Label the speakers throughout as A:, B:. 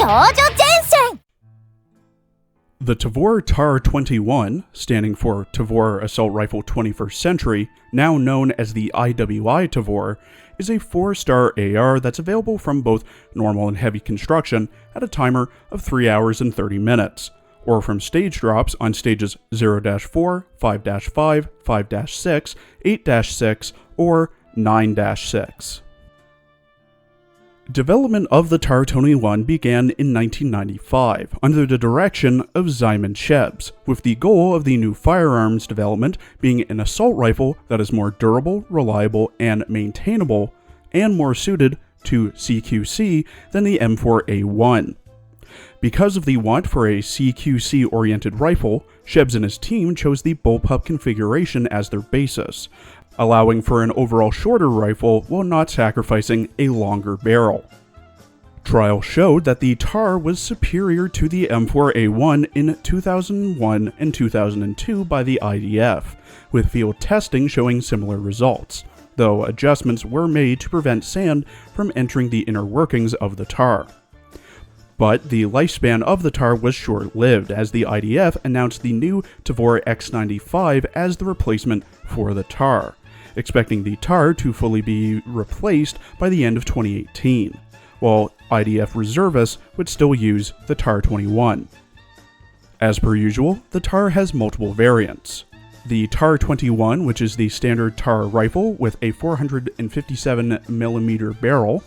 A: The Tavor TAR-21, standing for Tavor Assault Rifle 21st Century, now known as the IWI Tavor, is a 4-star AR that's available from both normal and heavy construction at a timer of 3 hours and 30 minutes, or from stage drops on stages 0-4, 5-5, 5-6, 8-6, or 9-6. Development of the TAR-21 began in 1995 under the direction of Szymon Szebs, with the goal of the new firearms development being an assault rifle that is more durable, reliable, and maintainable, and more suited to CQC than the M4A1. Because of the want for a CQC-oriented rifle, Szebs and his team chose the bullpup configuration as their basis, allowing for an overall shorter rifle while not sacrificing a longer barrel. Trials showed that the TAR was superior to the M4A1 in 2001 and 2002 by the IDF, with field testing showing similar results, though adjustments were made to prevent sand from entering the inner workings of the TAR. But the lifespan of the TAR was short-lived, as the IDF announced the new Tavor X95 as the replacement for the TAR, expecting the TAR to fully be replaced by the end of 2018, while IDF reservists would still use the TAR-21. As per usual, the TAR has multiple variants. The TAR-21, which is the standard TAR rifle with a 457mm barrel,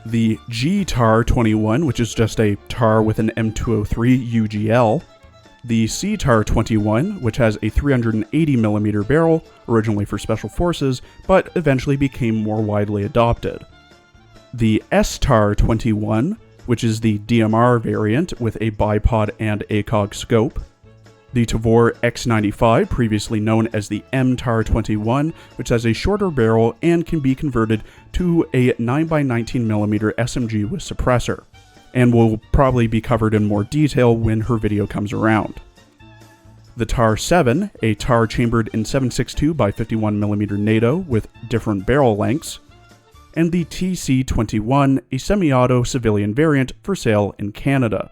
A: the G-TAR-21, which is just a TAR with an M203 UGL, the C-TAR-21, which has a 380mm barrel, originally for Special Forces, but eventually became more widely adopted, the S-TAR-21, which is the DMR variant with a bipod and ACOG scope, the Tavor X95, previously known as the M-TAR-21, which has a shorter barrel and can be converted to a 9x19mm SMG with suppressor, and will probably be covered in more detail when her video comes around. The TAR-7, a TAR chambered in 7.62x51mm NATO with different barrel lengths, and the TC-21, a semi-auto civilian variant for sale in Canada.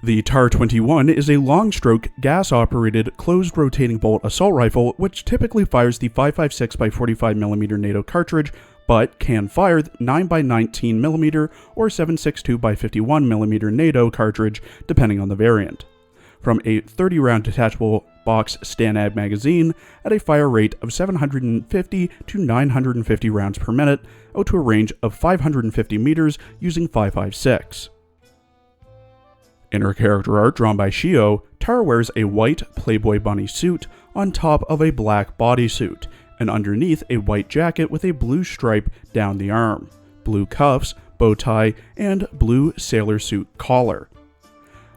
A: The TAR-21 is a long-stroke, gas-operated, closed-rotating bolt assault rifle which typically fires the 5.56x45mm NATO cartridge, but can fire 9x19mm or 7.62x51mm NATO cartridge depending on the variant, from a 30-round detachable box Stanag magazine at a fire rate of 750 to 950 rounds per minute out to a range of 550 meters using 5.56. In her character art drawn by Shio, TAR wears a white Playboy bunny suit on top of a black bodysuit, and underneath a white jacket with a blue stripe down the arm, blue cuffs, bow tie, and blue sailor suit collar.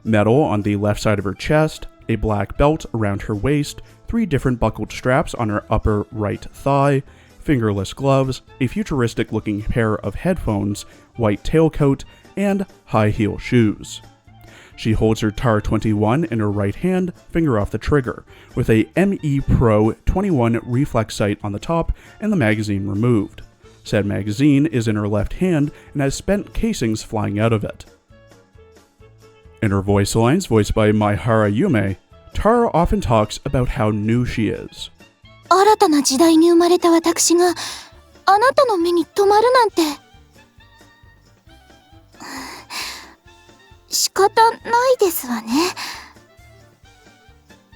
A: Metal on the left side of her chest, a black belt around her waist, 3 different buckled straps on her upper right thigh, fingerless gloves, a futuristic-looking pair of headphones, white tailcoat, and high-heel shoes. She holds her TAR-21 in her right hand, finger off the trigger, with a ME Pro 21 reflex sight on the top and the magazine removed. Said magazine is in her left hand and has spent casings flying out of it. In her voice lines, voiced by Maihara Yume, TAR often talks about how new she is.
B: 新たな時代に生まれた私があなたの目に留まるなんて仕方ないですわね。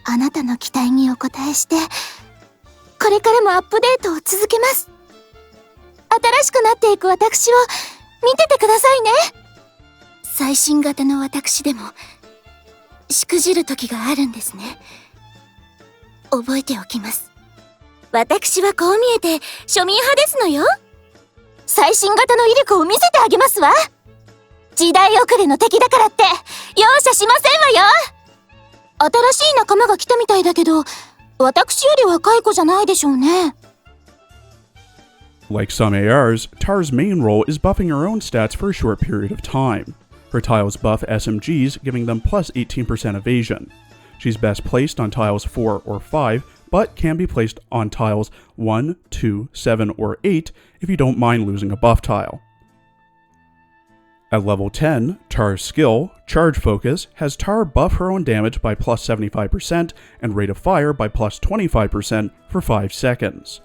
B: あなたの期待にお応えしてこれからもアップデートを続けます。新しくなっていく私を見ててくださいね。最新型の私でもしくじる時があるんですね。覚えておきます。私はこう見えて庶民派ですのよ。最新型の威力を見せてあげますわ。時代遅れの敵だからって容赦しませんわよ。新しい仲間が来たみたいだけど、私より若い子じゃないでしょうね。
A: Like some ARs, TAR's main role is buffing her own stats for a short period of time. Her tiles buff SMGs, giving them plus 18% evasion. She's best placed on tiles 4 or 5, but can be placed on tiles 1, 2, 7, or 8 if you don't mind losing a buff tile. At level 10, TAR's skill, Charge Focus, has TAR buff her own damage by plus 75% and rate of fire by plus 25% for 5 seconds.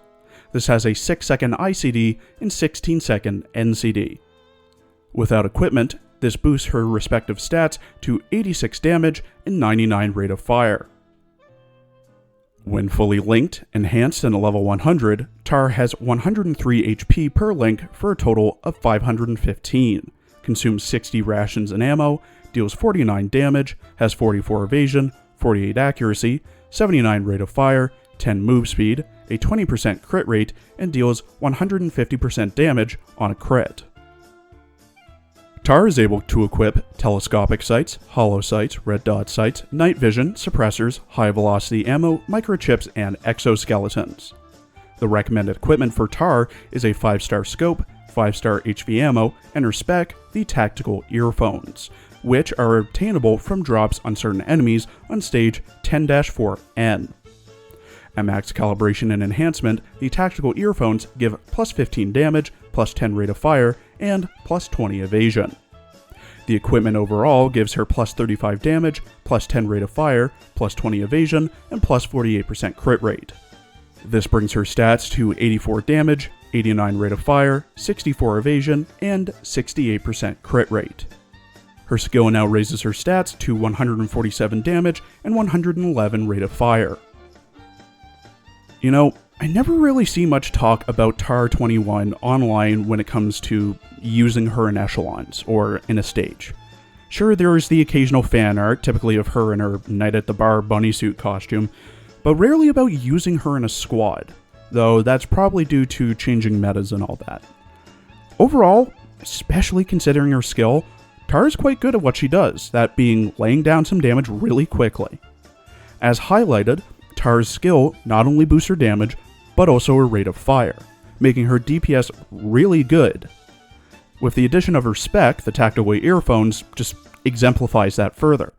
A: This has a 6-second ICD and 16-second NCD. Without equipment, this boosts her respective stats to 86 damage and 99 rate of fire. When fully linked, enhanced, and at level 100, TAR has 103 HP per link for a total of 515, consumes 60 rations and ammo, deals 49 damage, has 44 evasion, 48 accuracy, 79 rate of fire, 10 move speed, a 20% crit rate, and deals 150% damage on a crit. TAR is able to equip telescopic sights, hollow sights, red dot sights, night vision, suppressors, high velocity ammo, microchips, and exoskeletons. The recommended equipment for TAR is a 5-star scope, 5-star HV ammo, and her spec, the tactical earphones, which are obtainable from drops on certain enemies on stage 10-4N. At max calibration and enhancement, the tactical earphones give plus 15 damage, plus 10 rate of fire, and plus 20 evasion. The equipment overall gives her plus 35 damage, plus 10 rate of fire, plus 20 evasion, and plus 48% crit rate. This brings her stats to 84 damage, 89 rate of fire, 64 evasion, and 68% crit rate. Her skill now raises her stats to 147 damage and 111 rate of fire. You know, I never really see much talk about TAR-21 online when it comes to using her in echelons or in a stage. Sure, there is the occasional fan art, typically of her in her Night at the Bar bunny suit costume, but rarely about using her in a squad, though that's probably due to changing metas and all that. Overall, especially considering her skill, TAR is quite good at what she does, that being laying down some damage really quickly. As highlighted, TAR's skill not only boosts her damage, but also her rate of fire, making her DPS really good. With the addition of her spec, the tactical earphones just exemplifies that further.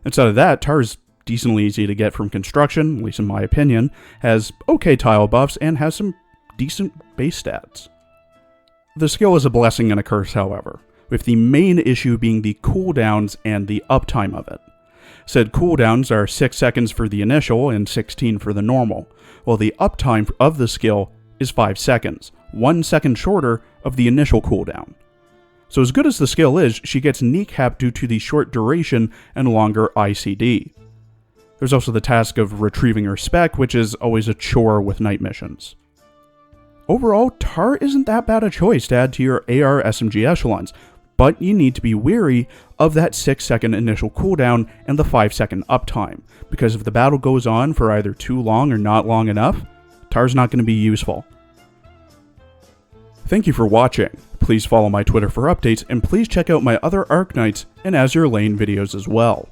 A: Instead of that, TAR is decently easy to get from construction, at least in my opinion, has okay tile buffs, and has some decent base stats. The skill is a blessing and a curse, however, with the main issue being the cooldowns and the uptime of it. Said cooldowns are 6 seconds for the initial and 16 for the normal, while the uptime of the skill is 5 seconds, 1 second shorter of the initial cooldown. So as good as the skill is, she gets kneecapped due to the short duration and longer ICD. There's also the task of retrieving her spec, which is always a chore with night missions. Overall, TAR isn't that bad a choice to add to your AR SMG echelons, but you need to be wary of that 6-second initial cooldown and the 5-second uptime, because if the battle goes on for either too long or not long enough, TAR's not going to be useful. Thank you for watching. Please follow my Twitter for updates, and please check out my other Arknights and Azure Lane videos as well.